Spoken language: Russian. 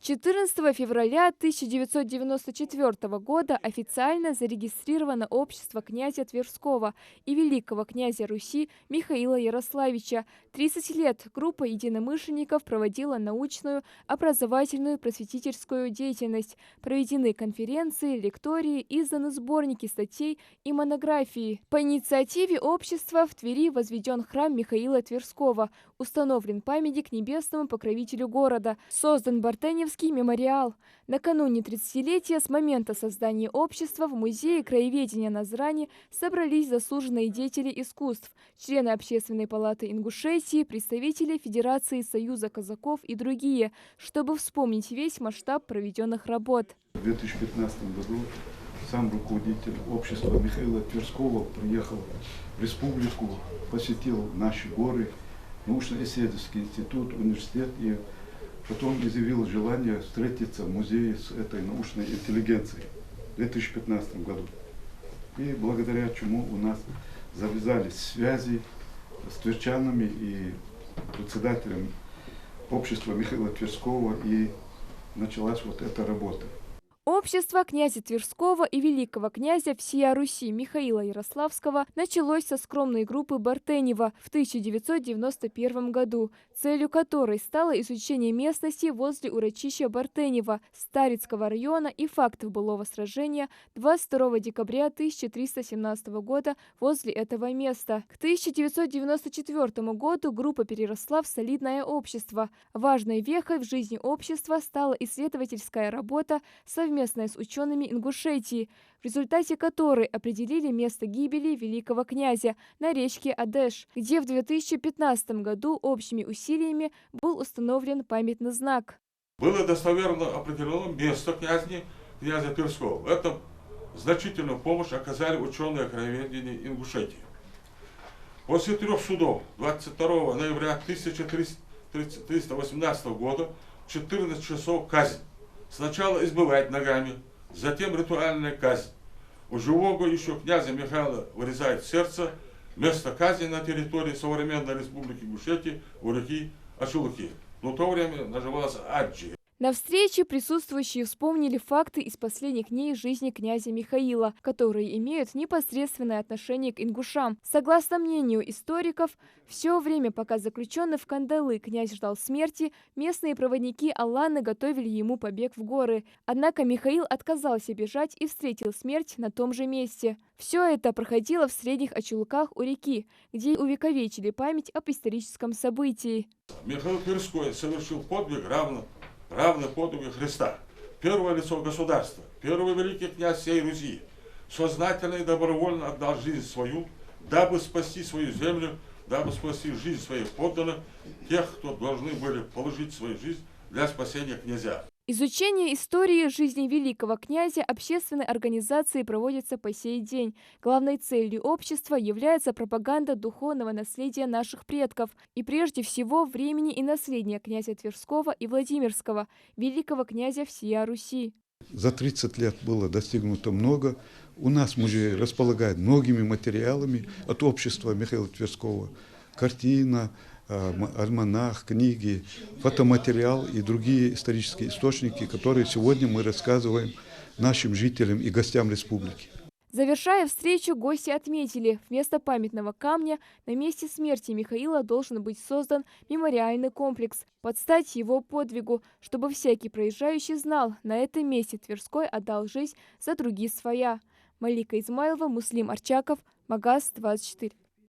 14 февраля 1994 года официально зарегистрировано общество князя Тверского и великого князя Руси Михаила Ярославича. 30 лет группа единомышленников проводила научную, образовательную, просветительскую деятельность. Проведены конференции, лектории, изданы сборники статей и монографии. По инициативе общества в Твери возведен храм Михаила Тверского, установлен памятник небесному покровителю города, создан Бартеневский мемориал. Накануне 30-летия с момента создания общества в Музее краеведения Назрани собрались заслуженные деятели искусств, члены Общественной палаты Ингушетии, представители Федерации Союза казаков и другие, чтобы вспомнить весь масштаб проведенных работ. В 2015 году сам руководитель общества Михаила Тверского приехал в республику, посетил наши горы, научно-исследовательский институт, университет, и потом изъявил желание встретиться в музее с этой научной интеллигенцией в 2015 году. И благодаря чему у нас завязались связи с тверчанами и председателем общества Михаила Тверского, и началась вот эта работа. Общество князя Тверского и великого князя всея Руси Михаила Ярославского началось со скромной группы Бартенева в 1991 году, целью которой стало изучение местности возле урочища Бартенева Старицкого района и фактов былого сражения 22 декабря 1317 года возле этого места. К 1994 году группа переросла в солидное общество. Важной вехой в жизни общества стала исследовательская работа совместная с учеными Ингушетии, в результате которой определили место гибели великого князя на речке Адеш, где в 2015 году общими усилиями был установлен памятный знак. Было достоверно определено место князя Тверского. В этом значительную помощь оказали ученые краеведения Ингушетии. После 3 судов 22 ноября 1318 года в 14 часов казнь. Сначала избивать ногами, затем ритуальная казнь. У живого еще князя Михаила вырезает сердце. Место казни на территории современной республики Ингушетии у реки Ачулыки. Но в то время называлась Аджи. На встрече присутствующие вспомнили факты из последних дней жизни князя Михаила, которые имеют непосредственное отношение к ингушам. Согласно мнению историков, все время, пока заключенный в кандалы князь ждал смерти, местные проводники Аланы готовили ему побег в горы. Однако Михаил отказался бежать и встретил смерть на том же месте. Все это проходило в Средних Ачулках у реки, где увековечили память об историческом событии. Михаил Тверской совершил подвиг равно подвигу Христа. Первое лицо государства, первый великий князь всей Руси, сознательно и добровольно отдал жизнь свою, дабы спасти свою землю, дабы спасти жизнь своих подданных, тех, кто должны были положить свою жизнь для спасения князя. Изучение истории жизни великого князя общественной организации проводится по сей день. Главной целью общества является пропаганда духовного наследия наших предков и прежде всего времени и наследия князя Тверского и Владимирского, великого князя всея Руси. За 30 лет было достигнуто много. У нас музей располагает многими материалами от общества Михаила Тверского. Картина, альманах, книги, фотоматериал и другие исторические источники, которые сегодня мы рассказываем нашим жителям и гостям республики. Завершая встречу, гости отметили, вместо памятного камня на месте смерти Михаила должен быть создан мемориальный комплекс под стать его подвигу, чтобы всякий проезжающий знал, на этом месте Тверской отдал жизнь за другие своя. Малика Измайлова, Муслим Арчаков, Магаз 24.